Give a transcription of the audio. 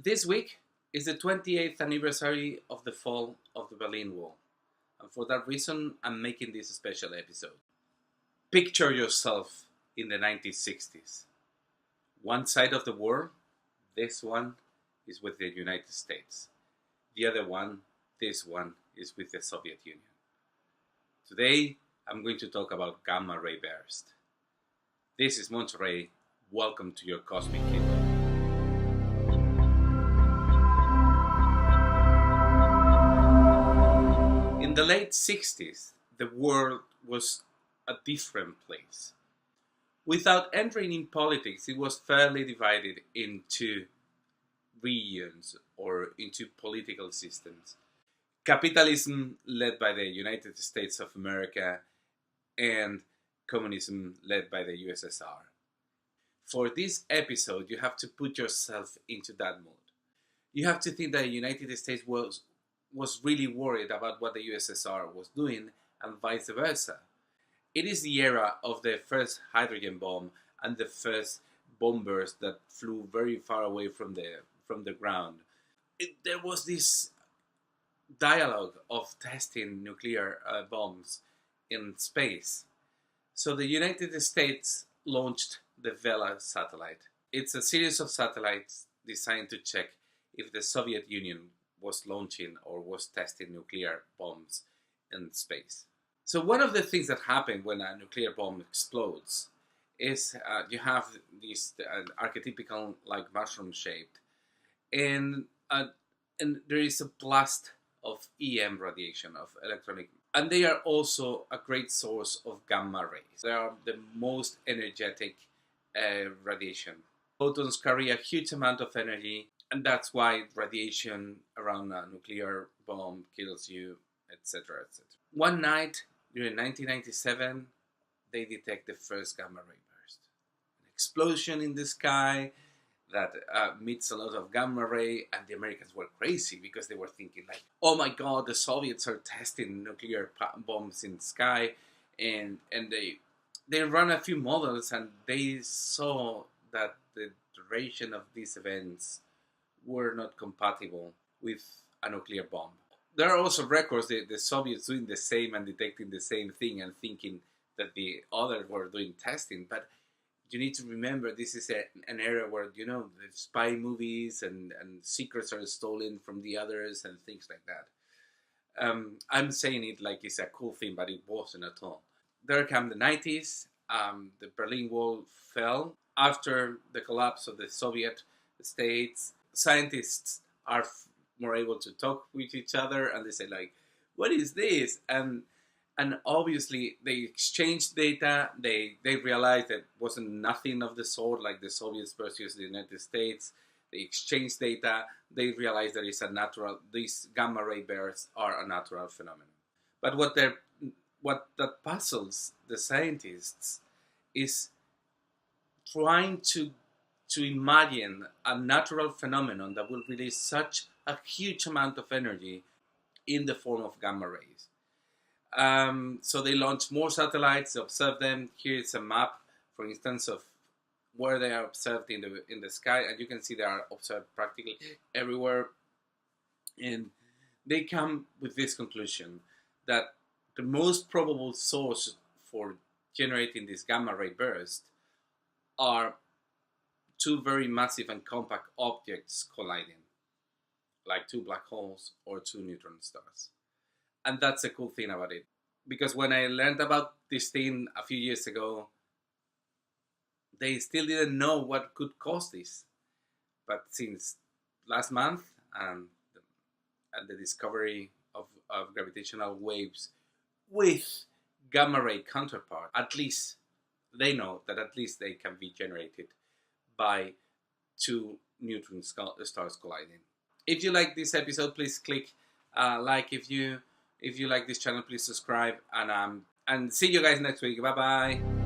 This week is the 28th anniversary of the fall of the Berlin Wall, and for that reason, I'm making this special episode. Picture yourself in the 1960s. One side of the world, this one, is with the United States. The other one, this one, is with the Soviet Union. Today, I'm going to talk about gamma ray burst. This is Monterey. Welcome to your cosmic kingdom. In the late 60s, the world was a different place. Without entering in politics, it was fairly divided into regions or into political systems. Capitalism led by the United States of America and communism led by the USSR. For this episode, you have to put yourself into that mood. You have to think that the United States was really worried about what the USSR was doing and vice versa. It is the era of the first hydrogen bomb and the first bombers that flew very far away from the ground. There was this dialogue of testing nuclear bombs in space. So the United States launched the Vela satellite. It's a series of satellites designed to check if the Soviet Union was launching or was testing nuclear bombs in space. So one of the things that happen when a nuclear bomb explodes is you have this archetypical like mushroom shaped, and there is a blast of EM radiation, of electronic, and they are also a great source of gamma rays. They are the most energetic radiation. Photons carry a huge amount of energy, and that's why radiation around a nuclear bomb kills you, etc., etc. One night during 1997, they detect the first gamma ray burst. An explosion in the sky that emits a lot of gamma ray, and the Americans were crazy because they were thinking like, oh my god, the Soviets are testing nuclear bombs in the sky, and they ran a few models and they saw that the duration of these events were not compatible with a nuclear bomb. There are also records that the Soviets doing the same and detecting the same thing and thinking that the others were doing testing. But you need to remember this is an era where, you know, the spy movies and secrets are stolen from the others and things like that. I'm saying it like it's a cool thing, but it wasn't at all. There come the 90s. The Berlin Wall fell. After the collapse of the Soviet states, scientists are more able to talk with each other, and they say like, what is this? And obviously they exchanged data. They realized that wasn't nothing of the sort like the Soviets versus the United States. They exchanged data. They realized that it's a natural, these gamma ray bursts are a natural phenomenon. But what that puzzles the scientists is trying to imagine a natural phenomenon that will release such a huge amount of energy in the form of gamma rays. So they launched more satellites, observed them. Here is a map, for instance, of where they are observed in the sky, and you can see they are observed practically everywhere. And they come with this conclusion that the most probable source for generating this gamma ray burst are two very massive and compact objects colliding, like two black holes or two neutron stars. And that's a cool thing about it. Because when I learned about this thing a few years ago, they still didn't know what could cause this. But since last month and the discovery of gravitational waves with gamma ray counterpart, at least they know that at least they can be generated by two neutron stars colliding. If you like this episode, please click like. If you like this channel, please subscribe, and see you guys next week. Bye bye.